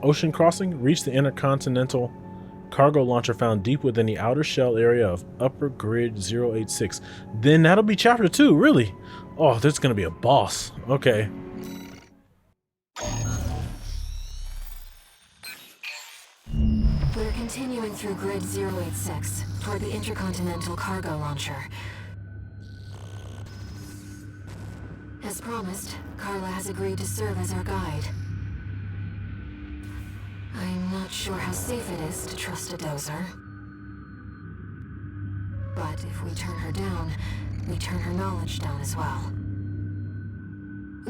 Ocean crossing. Reach the intercontinental cargo launcher found deep within the outer shell area of Upper Grid 086. Then that'll be chapter 2, really? Oh, there's gonna be a boss. Okay. We're continuing through Grid 086 toward the intercontinental cargo launcher. As promised, Carla has agreed to serve as our guide. I'm not sure how safe it is to trust a dozer. But if we turn her down, we turn her knowledge down as well.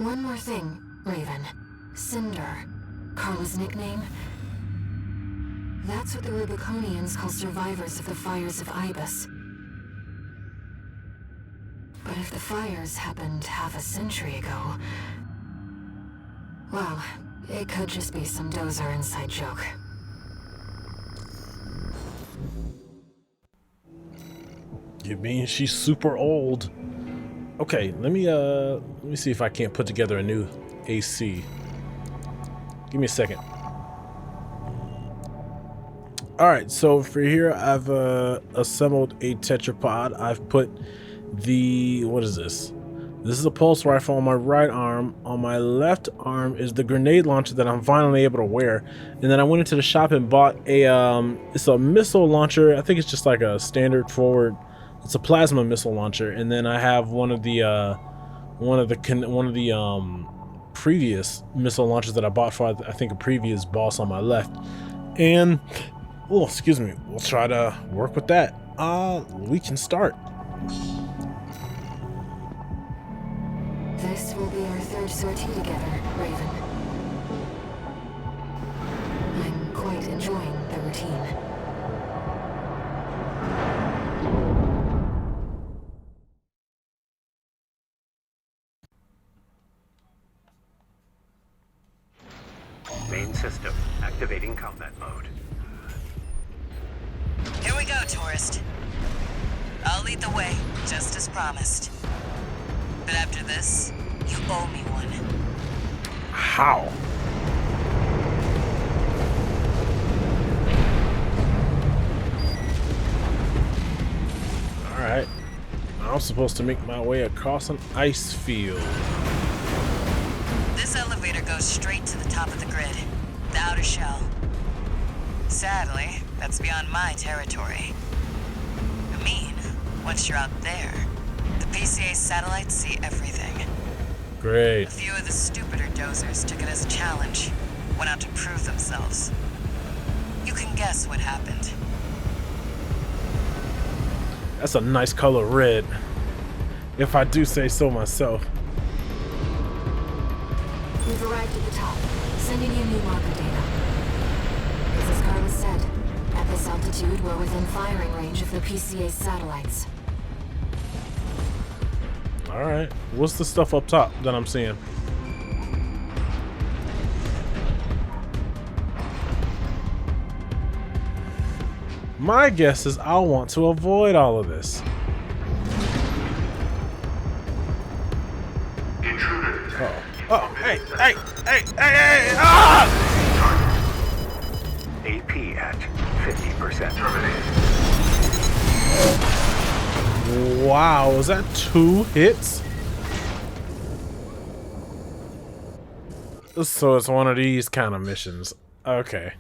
One more thing, Raven. Cinder. Carla's nickname? That's what the Rubiconians call survivors of the fires of Ibis. But if the fires happened half a century ago... well, it could just be some dozer inside joke. You mean she's super old? Okay, let me see if I can't put together a new AC. Give me a second. Alright, so for here I've assembled a tetrapod. I've put the, what is this? This is a pulse rifle on my right arm. On my left arm is the grenade launcher that I'm finally able to wear. And then I went into the shop and bought a it's a missile launcher. I think it's just like a standard forward. It's a plasma missile launcher. And then I have one of the previous missile launchers that I bought for I think a previous boss on my left. And oh, excuse me. We'll try to work with that. We can start. This will be our third sortie together, Raven. I'm quite enjoying the routine. Main system activating combat mode. Here we go, tourist. I'll lead the way, just as promised. But after this, you owe me one. How? Alright. I'm supposed to make my way across an ice field. This elevator goes straight to the top of the grid, the outer shell. Sadly, that's beyond my territory. I mean, once you're out there, the PCA satellites see everything. Great. A few of the stupider dozers took it as a challenge, went out to prove themselves. You can guess what happened. That's a nice color red, if I do say so myself. We've arrived at the top, sending you new marker data. As Carla said, at this altitude, we're within firing range of the PCA satellites. Alright, what's the stuff up top that I'm seeing? My guess is I'll want to avoid all of this. Intruder. Oh, hey, ah! AP at 50%. Wow, was that 2 hits? So it's one of these kind of missions. Okay.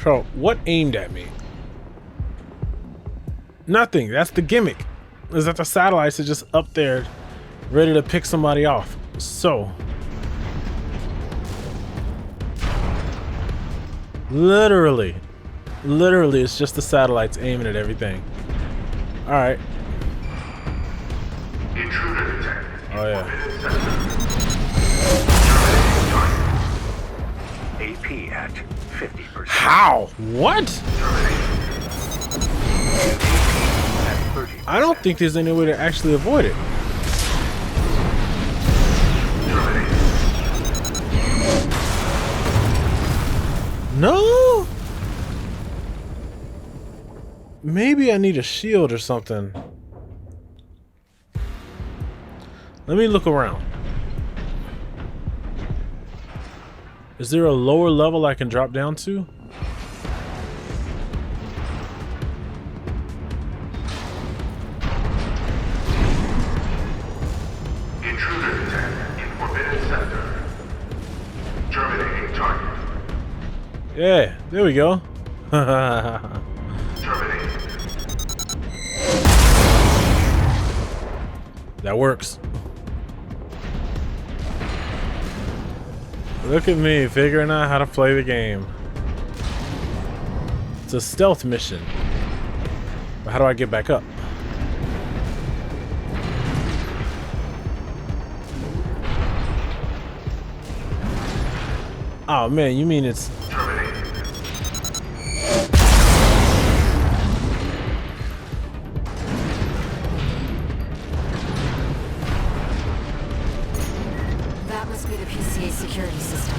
So, what aimed at me? Nothing. That's the gimmick. Is that the satellites are just up there ready to pick somebody off. So, literally, it's just the satellites aiming at everything. All right. Intruder detected. Oh yeah. AP at 50%. How? What? I don't think there's any way to actually avoid it. No? Maybe I need a shield or something. Let me look around. Is there a lower level I can drop down to? Intruder detected in forbidden sector. Terminating target. Yeah, there we go. Terminating. That works. Look at me figuring out how to play the game. It's a stealth mission. But how do I get back up? Oh man, you mean it's... That must be the PCA security system.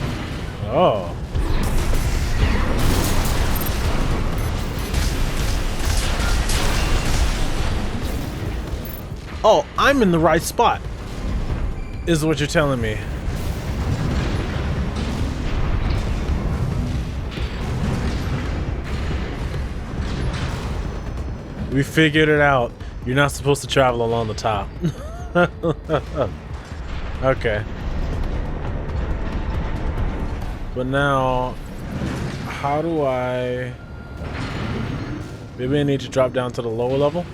Oh. Oh, I'm in the right spot, is what you're telling me. We figured it out. You're not supposed to travel along the top. Okay. But now, how do I... Maybe I need to drop down to the lower level?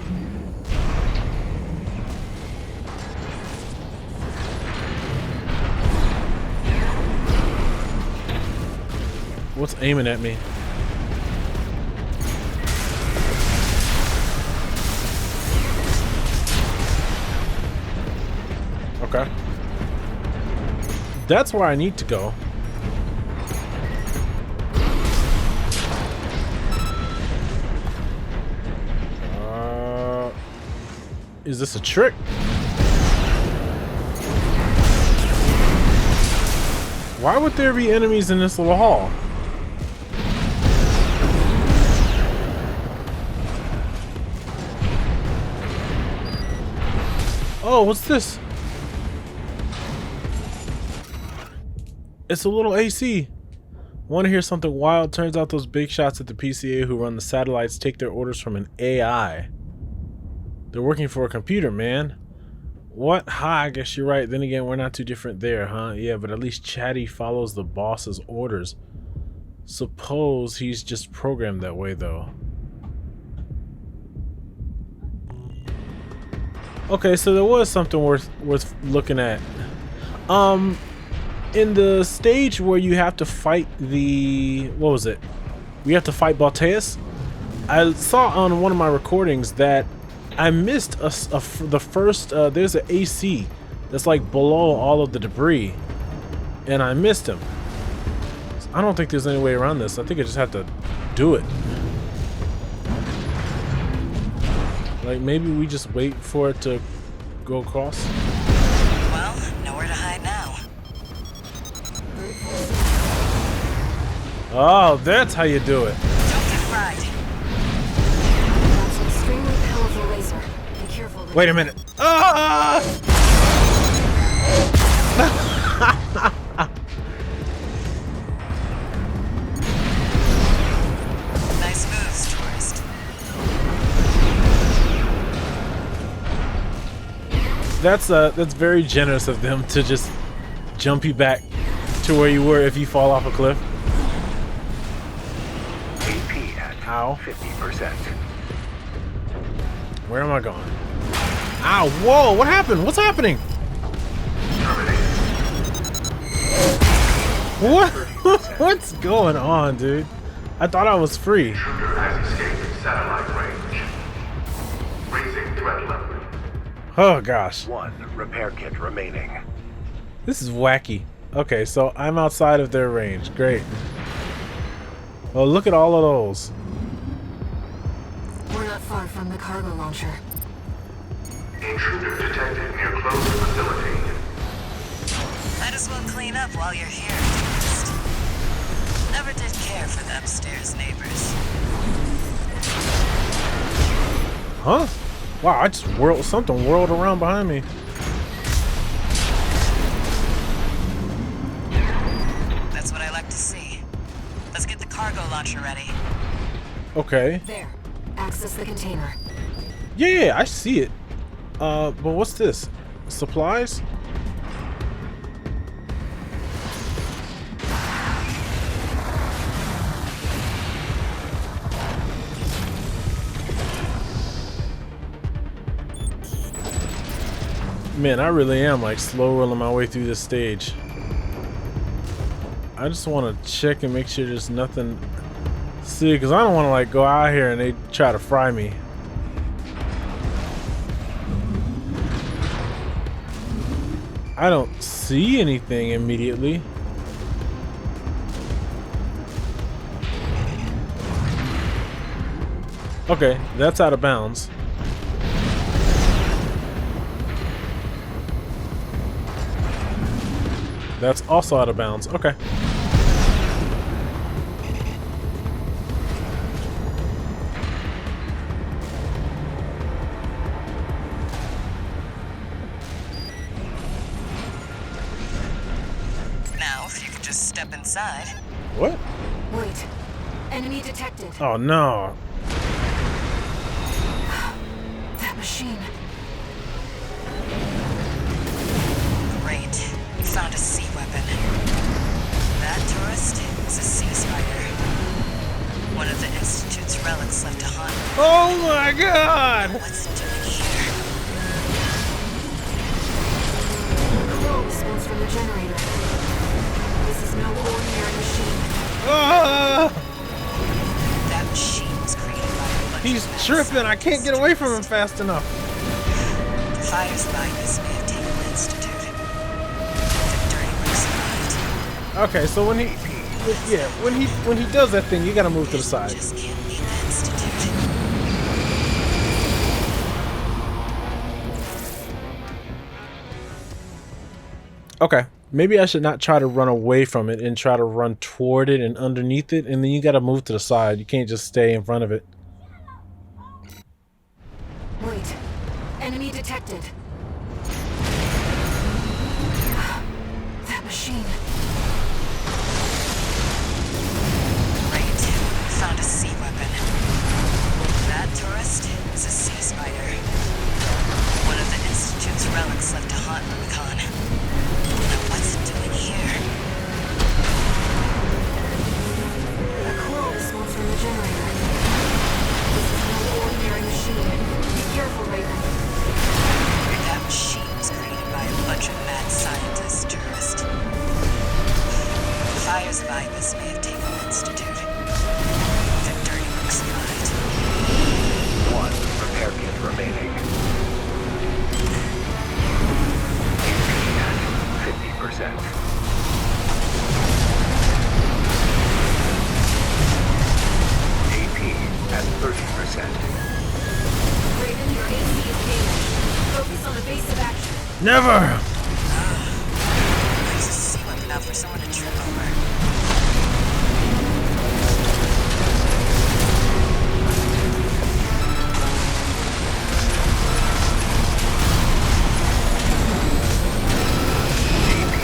What's aiming at me? Okay. That's where I need to go. Is this a trick? Why would there be enemies in this little hall? Oh, what's this? It's a little AC. Want to hear something wild? Turns out those big shots at the PCA who run the satellites take their orders from an AI. They're working for a computer, man. What? Ha, I guess you're right. Then again, we're not too different there, huh? Yeah, but at least Chatty follows the boss's orders. Suppose he's just programmed that way, though. Okay, so there was something worth looking at. In the stage where you have to fight the... What was it? We have to fight Balteus? I saw on one of my recordings that I missed the first... there's an AC that's like below all of the debris. And I missed him. So I don't think there's any way around this. I think I just have to do it. Like, maybe we just wait for it to go across? Well, nowhere to hide now. Oh, that's how you do it. Don't get fried. That's an extremely powerful laser. Be careful. Wait a minute. Ah! Nice moves, tourist. That's very generous of them to just jump you back to where you were if you fall off a cliff. AP at Ow. 50%. Where am I going? Ow, whoa, what happened? What's happening? What? What's going on, dude? I thought I was free. Intruder has escaped satellite range. Raising threat level. Oh gosh. 1 repair kit remaining. This is wacky. Okay, so I'm outside of their range. Great. Well, look at all of those. We're not far from the cargo launcher. Intruder detected near closed facility. Might as well clean up while you're here, tourist. Never did care for the upstairs neighbors. Huh? Wow, I just whirled something whirled around behind me. like to see. Let's get the cargo launcher ready. Okay. There. Access the container. Yeah, I see it. But what's this? Supplies? Man, I really am like slow rolling my way through this stage. I just want to check and make sure there's nothing. See, because I don't want to like go out here and they try to fry me. I don't see anything immediately. Okay, that's out of bounds. That's also out of bounds. Okay. Now, if you could just step inside. What? Wait. Enemy detected. Oh no. That machine. Great. You found a sea weapon. That tourist is a sea spider. One of the Institute's relics left to haunt. Oh my god! What's it doing here? Call response from the generator. This is no ordinary machine. Ah! That machine was created by a bunch He's of mad tripping. I can't get away from him scientists. fast enough. The fires behind this may have taken the Institute. Victory was survived. Okay, so when he does that thing, you gotta move to the side. Just can't leave the Institute. Okay, maybe I should not try to run away from it and try to run toward it and underneath it, and then you gotta move to the side. You can't just stay in front of it. Wait. Enemy detected. That machine. Great. Found a sea weapon. That tourist is a sea spider. One of the Institute's relics left to haunt Rubicon. Now what's it doing here? A call response from the generator. This is no ordinary machine. Be careful, Raven. That machine was created by a bunch of mad scientists, tourist. The fires of Ibis may have taken the Institute. Victory looks survived. One repair kit remaining. AP at 50%. AP at 30%. Raven, your AC is damaged. Focus on evasive action. Never! There's a sea weapon out for someone to trip over. AP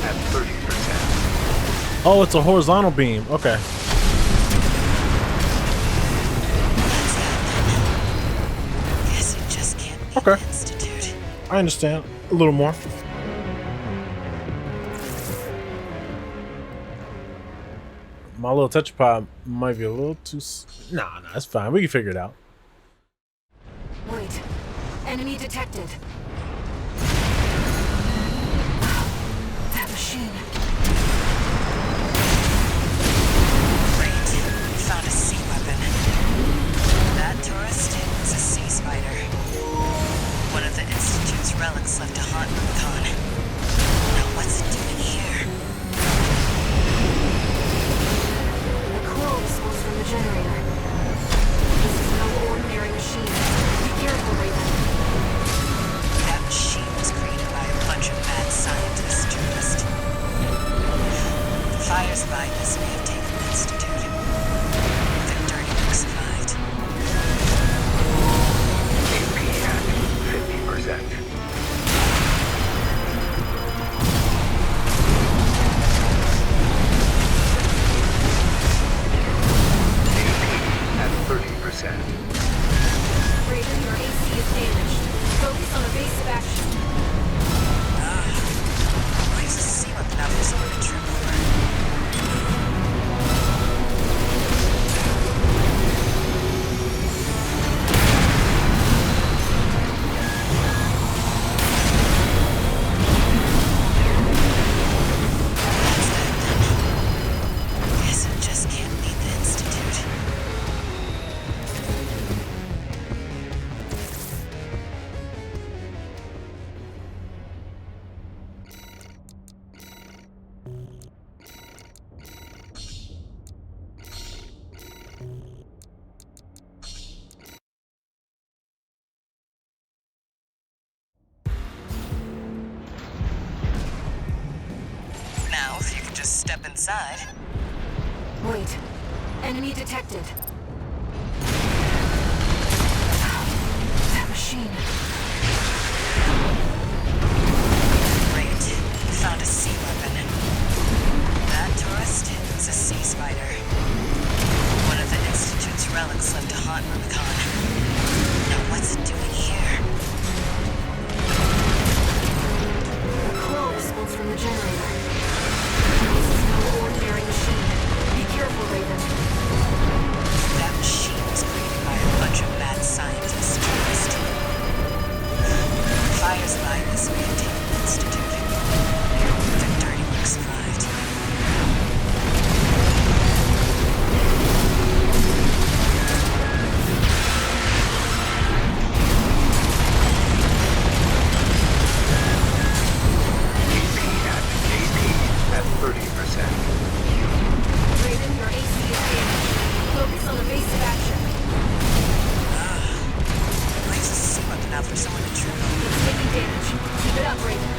at 30%. Oh, it's a horizontal beam. Okay. What's happening? Guess you just can't leave Okay. the Institute. I understand. A little more. My little tetrapod might be a little too... Nah, it's fine. We can figure it out. Wait. Enemy detected. That machine. Great. Found a sea weapon. That tourist is a sea spider. One of the Institute's relics left to haunt Rubicon. Now what's it doing here? A call response from the generator. This is no ordinary machine. Be careful, Raven. step inside. Wait. Enemy detected. That machine. Great. Found a sea weapon. That tourist is a sea spider. One of the Institute's relics left to haunt Rubicon. Now what's it doing here? The call response from the generator. This is no ordinary machine. Be careful, Raven. That machine was created by a bunch of mad scientists, tourist. Fires by this maintained institute. The dirty work survived. KP at 30%. Raven, your AC is damaged. Focus on evasive action. Leaves a sea weapon out for someone to trip on. It's taking damage. Keep it up, Raven.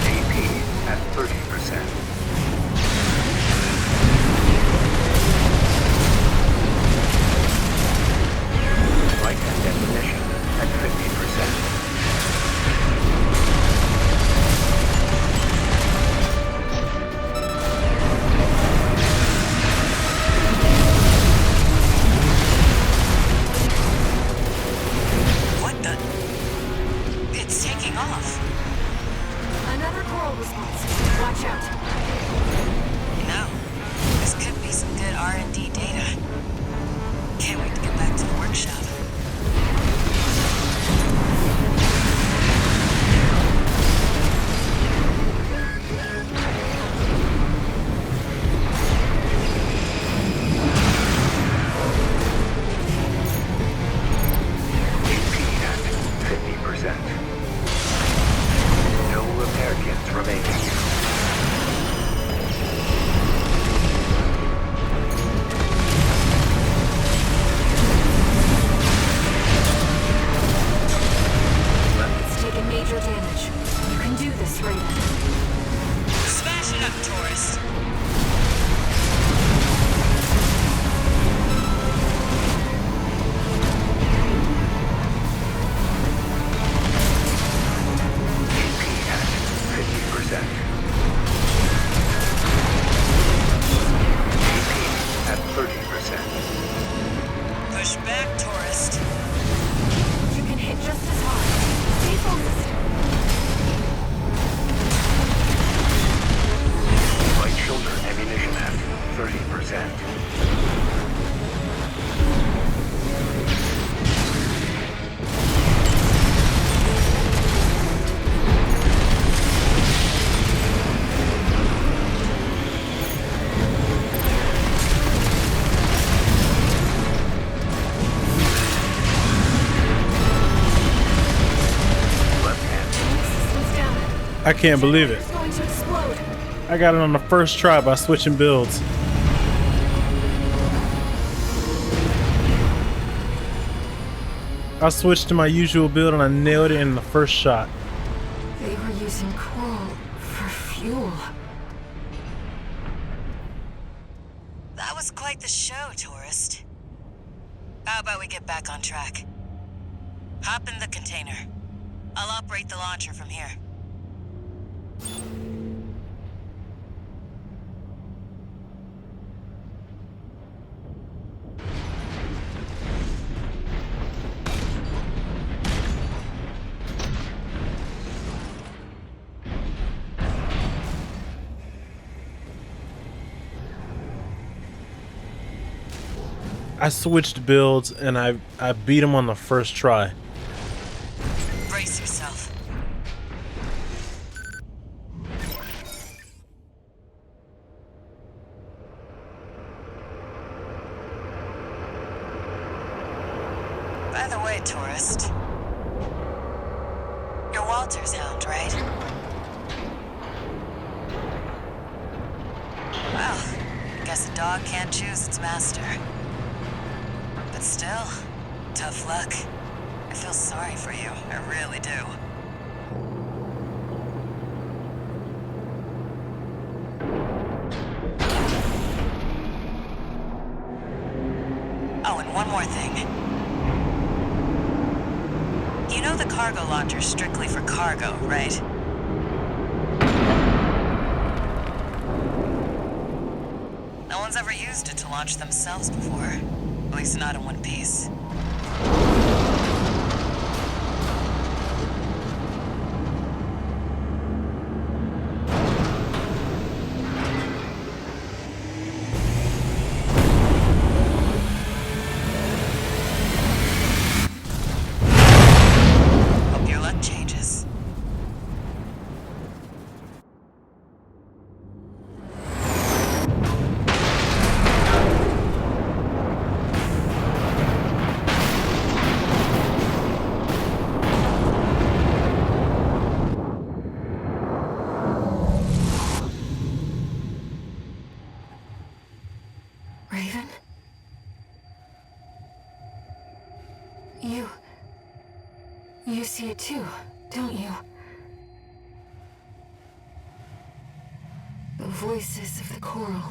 KP at 30%. Light and definition at 50%. What the? It's taking off. Another coral response. Watch out. You know, this could be some good R&D data. Can't wait to get back to the workshop. KP at 50%. No repair kits remaining. It's taken major damage. You can do this, Raven. Smash it up, tourist. KP at 50%. KP at 30%. Push back, tourist. You can hit just as hard. Stay focused. Right shoulder ammunition at 30%. Left hand. Systems down. I can't believe it. It's going to explode. I got it on the first try by switching builds. I switched to my usual build and I nailed it in the first shot. They were using coral for fuel. That was quite the show, tourist. How about we get back on track? Hop in the container. I'll operate the launcher from here. I switched builds and I beat him on the first try. Brace yourself. By the way, tourist, Walter's hound, right? Well, guess a dog can't choose its master. But still, tough luck. I feel sorry for you, I really do. Oh, and one more thing. You know the cargo launcher's strictly for cargo, right? No one's ever used it to launch themselves before. At least not in one piece. Hope your luck changes. Raven? You see it too, don't you? The voices of the coral.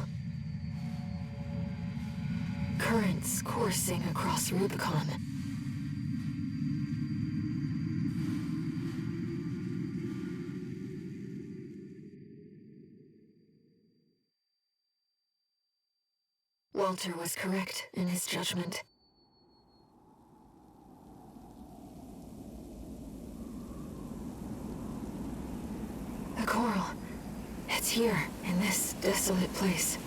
Currents coursing across Rubicon. Walter was correct in his judgment. The coral. It's here, in this desolate place.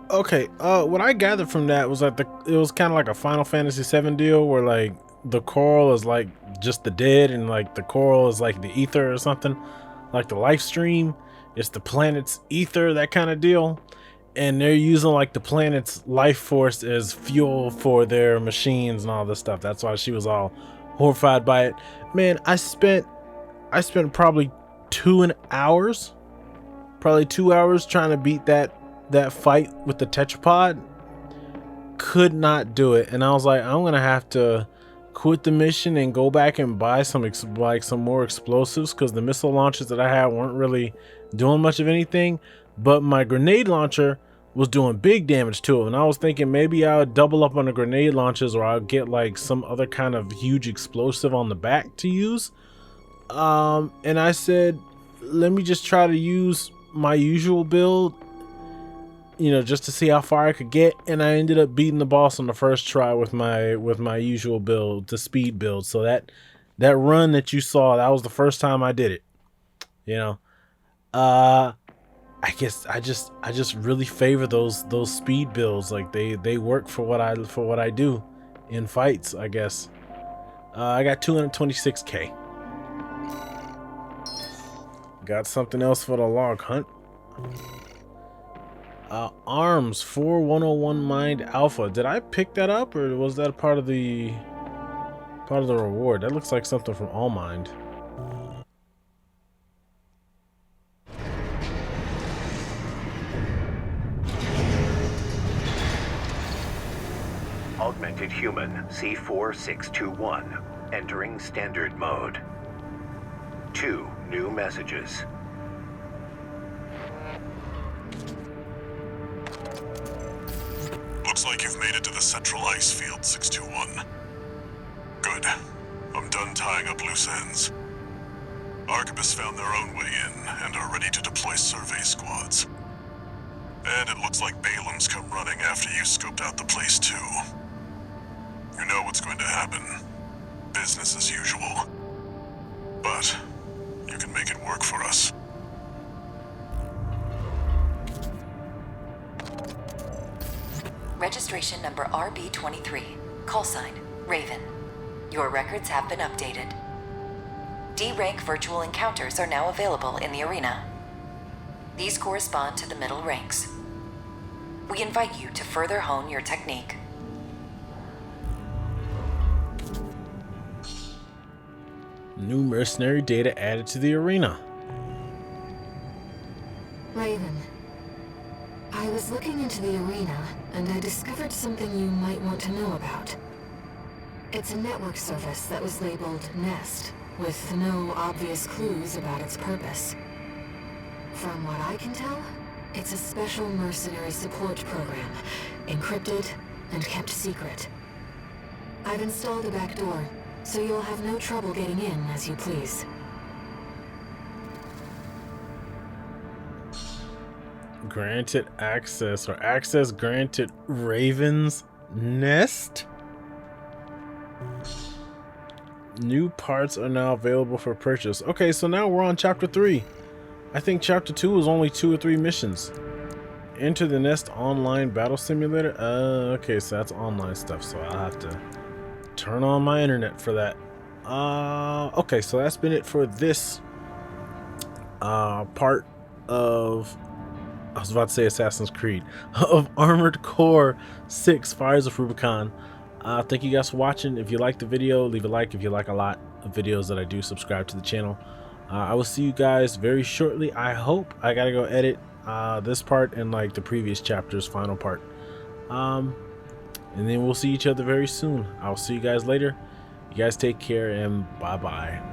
Okay, what I gathered from that was like it was kind of like a Final Fantasy VII deal where like the coral is like just the dead and like the coral is like the ether or something, like the life stream. It's the planet's ether, that kind of deal, and they're using like the planet's life force as fuel for their machines and all this stuff. That's why she was all horrified by it. Man, I spent probably 2 hours trying to beat that fight with the tetrapod. Could not do it, and I was like, I'm gonna have to quit the mission and go back and buy some more explosives, because the missile launchers that I had weren't really doing much of anything, but my grenade launcher was doing big damage to it. And I was thinking maybe I would double up on the grenade launchers, or I'll get like some other kind of huge explosive on the back to use. And I said, let me just try to use my usual build, you know, just to see how far I could get. And I ended up beating the boss on the first try with my usual build, the speed build. So that run that you saw, that was the first time I did it, you know. I guess I just really favor those speed builds. Like they work for what I do in fights, I guess. I got 226k. Got something else for the log hunt. Arms for 101 Mind Alpha. Did I pick that up, or was that part of the reward? That looks like something from All Mind. Augmented Human C4621, entering standard mode. 2 new messages. Looks like you've made it to the central ice field, 621. Good. I'm done tying up loose ends. Arquebus found their own way in and are ready to deploy survey squads. And it looks like Balaam's come running after you scoped out the place too. You know what's going to happen. Business as usual. But you can make it work for us. Registration number RB23. Call sign, Raven. Your records have been updated. D-rank virtual encounters are now available in the arena. These correspond to the middle ranks. We invite you to further hone your technique. New mercenary data added to the arena. Raven, I was looking into the arena, and I discovered something you might want to know about. It's a network service that was labeled Nest, with no obvious clues about its purpose. From what I can tell, it's a special mercenary support program, encrypted and kept secret. I've installed a backdoor, so you'll have no trouble getting in as you please. Granted access, or access granted Raven's Nest? New parts are now available for purchase. Okay, so now we're on chapter 3. I think chapter 2 was only 2 or 3 missions. Enter the Nest online battle simulator. Okay, so that's online stuff, so I'll have to turn on my internet for that. Okay, so that's been it for this part of, I was about to say Assassin's Creed, of Armored Core 6 Fires of Rubicon. Thank you guys for watching. If you like the video, leave a like. If you like a lot of videos that I do, subscribe to the channel. I will see you guys very shortly. I hope. I gotta go edit this part and like the previous chapter's final part. And then we'll see each other very soon. I'll see you guys later. You guys take care and bye-bye.